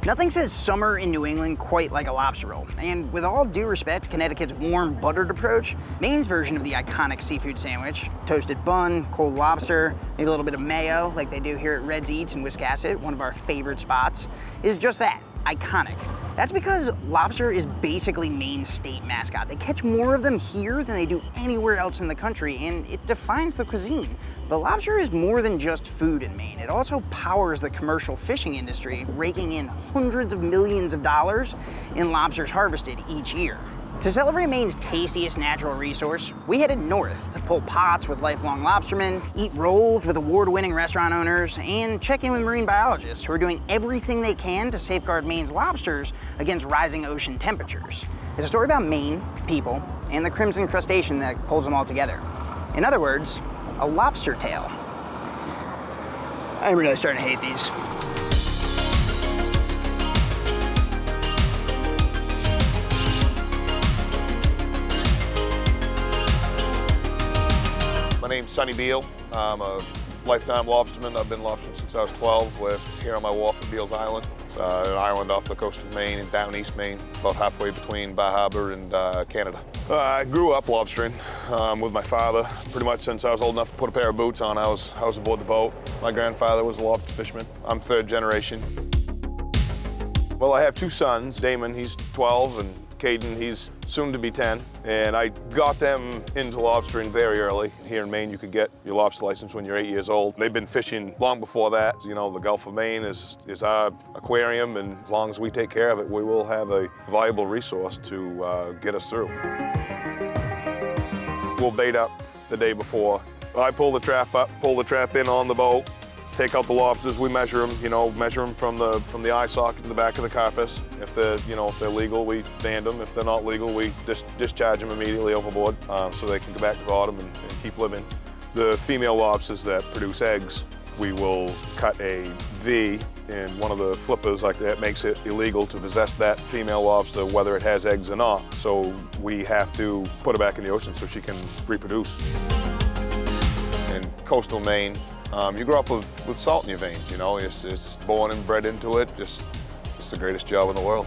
Nothing says summer in New England quite like a lobster roll. And with all due respect to Connecticut's warm, buttered approach, Maine's version of the iconic seafood sandwich, toasted bun, cold lobster, maybe a little bit of mayo like they do here at Red's Eats in Wiscasset, one of our favorite spots, is just that, iconic. That's because lobster is basically Maine's state mascot. They catch more of them here than they do anywhere else in the country, and it defines the cuisine. But lobster is more than just food in Maine. It also powers the commercial fishing industry, raking in hundreds of millions of dollars in lobsters harvested each year. To celebrate Maine's tastiest natural resource, we headed north to pull pots with lifelong lobstermen, eat rolls with award-winning restaurant owners, and check in with marine biologists who are doing everything they can to safeguard Maine's lobsters against rising ocean temperatures. It's a story about Maine, people, and the crimson crustacean that pulls them all together. In other words, a lobster tale. I'm really starting to hate these. My name's Sonny BEAL. I'm a lifetime lobsterman. I've been lobstering since I was 12. We're here on my wharf at BEALS Island. It's an island off the coast of Maine in down East Maine, about halfway between Bar Harbor and Canada. I grew up lobstering with my father pretty much since I was old enough to put a pair of boots on. I was aboard the boat. My grandfather was a lobster fisherman. I'm third generation. Well, I have two sons. Damon, he's 12, and Caden, he's soon to be 10, and I got them into lobstering very early. Here in Maine, you could get your lobster license when you're 8 years old. They've been fishing long before that. You know, the Gulf of Maine is our aquarium, and as long as we take care of it, we will have a viable resource to get us through. We'll bait up the day before. I pull the trap up, pull the trap in on the boat, take out the lobsters. We measure them, measure them from the eye socket to the back of the carcass. If they're legal, we band them. If they're not legal, we discharge them immediately overboard so they can go back to the bottom and keep living. The female lobsters that produce eggs, we will cut a V in one of the flippers like that. Makes it illegal to possess that female lobster whether it has eggs or not. So we have to put her back in the ocean so she can reproduce. In coastal Maine, you grow up with salt in your veins, it's born and bred into it. It's the greatest job in the world.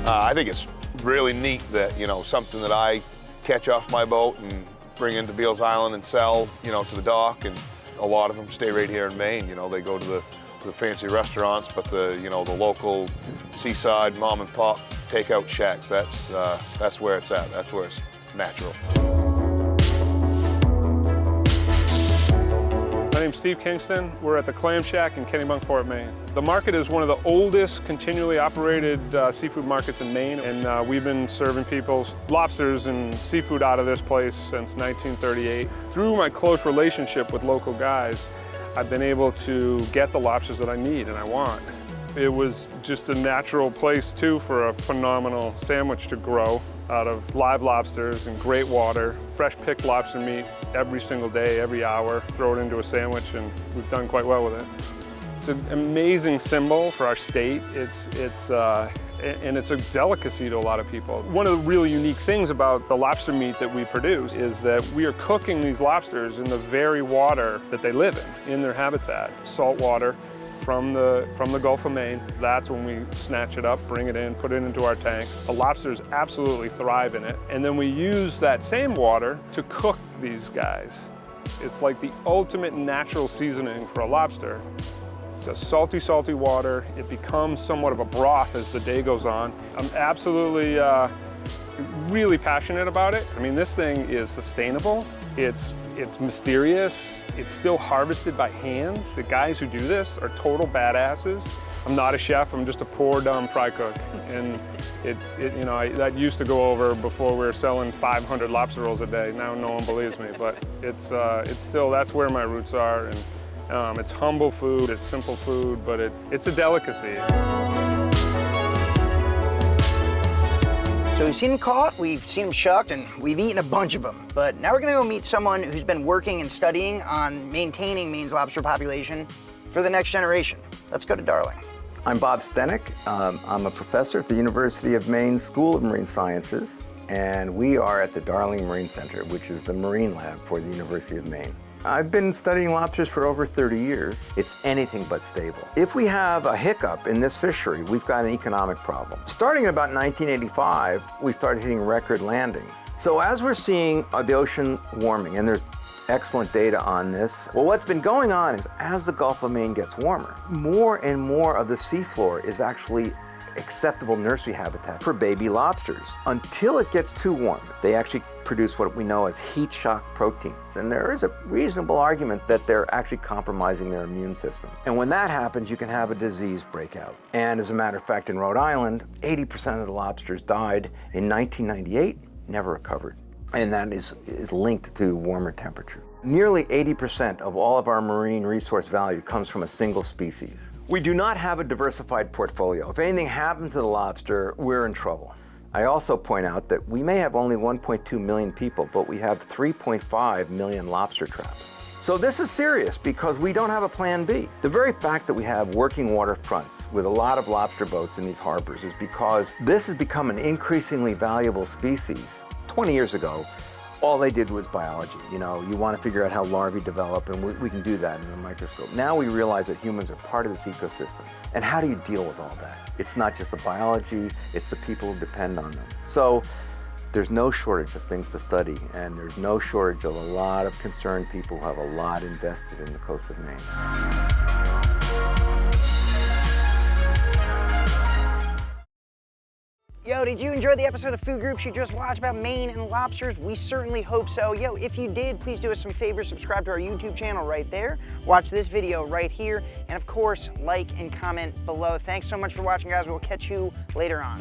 I think it's really neat that, something that I catch off my boat and bring into BEALS Island and sell, to the dock, and a lot of them stay right here in Maine. They go to the fancy restaurants, but the local seaside mom and pop takeout shacks, that's where it's at. That's where it's natural. My name's Steve Kingston. We're at the CLAM Shack in Kennebunkport, Maine. The market is one of the oldest continually operated seafood markets in Maine, and we've been serving people lobsters and seafood out of this place since 1938. Through my close relationship with local guys, I've been able to get the lobsters that I need and I want. It was just a natural place, too, for a phenomenal sandwich to grow out of live lobsters and great water, fresh picked lobster meat every single day, every hour, throw it into a sandwich, and we've done quite well with it. It's an amazing symbol for our state. And it's a delicacy to a lot of people. One of the really unique things about the lobster meat that we produce is that we are cooking these lobsters in the very water that they live in their habitat, salt water. From the Gulf of Maine. That's when we snatch it up, bring it in, put it into our tanks. The lobsters absolutely thrive in it. And then we use that same water to cook these guys. It's like the ultimate natural seasoning for a lobster. It's a salty, salty water. It becomes somewhat of a broth as the day goes on. I'm absolutely, really passionate about it. I mean, this thing is sustainable. It's mysterious. It's still harvested by hand. The guys who do this are total badasses. I'm not a chef, I'm just a poor dumb fry cook. And that used to go over before we were selling 500 lobster rolls a day. Now no one believes me, but it's still, that's where my roots are. And it's humble food, it's simple food, but it's a delicacy. So we've seen them caught, we've seen them shucked, and we've eaten a bunch of them. But now we're gonna go meet someone who's been working and studying on maintaining Maine's lobster population for the next generation. Let's go to Darling. I'm Bob STENECK. I'm a professor at the University of Maine School of Marine Sciences, and we are at the Darling Marine Center, which is the marine lab for the University of Maine. I've been studying lobsters for over 30 years. It's anything but stable. If we have a hiccup in this fishery, we've got an economic problem. Starting in about 1985, we started hitting record landings. So as we're seeing the ocean warming, and there's excellent data on this, well, what's been going on is as the Gulf of Maine gets warmer, more and more of the seafloor is actually acceptable nursery habitat for baby lobsters. Until it gets too warm, they actually produce what we know as heat shock proteins. And there is a reasonable argument that they're actually compromising their immune system. And when that happens, you can have a disease breakout. And as a matter of fact, in Rhode Island, 80% of the lobsters died in 1998, never recovered. And that is linked to warmer temperature. Nearly 80% of all of our marine resource value comes from a single species. We do not have a diversified portfolio. If anything happens to the lobster, we're in trouble. I also point out that we may have only 1.2 million people, but we have 3.5 million lobster traps. So this is serious because we don't have a plan B. The very fact that we have working waterfronts with a lot of lobster boats in these harbors is because this has become an increasingly valuable species. 20 years ago, all they did was biology. You know, you want to figure out how larvae develop, and we can do that in a microscope. Now we realize that humans are part of this ecosystem. And how do you deal with all that? It's not just the biology, it's the people who depend on them. So there's no shortage of things to study, and there's no shortage of a lot of concerned people who have a lot invested in the coast of Maine. Yo, did you enjoy the episode of Food Groups you just watched about Maine and lobsters? We certainly hope so. Yo, if you did, please do us some favors. Subscribe to our YouTube channel right there. Watch this video right here. And of course, like and comment below. Thanks so much for watching, guys. We'll catch you later on.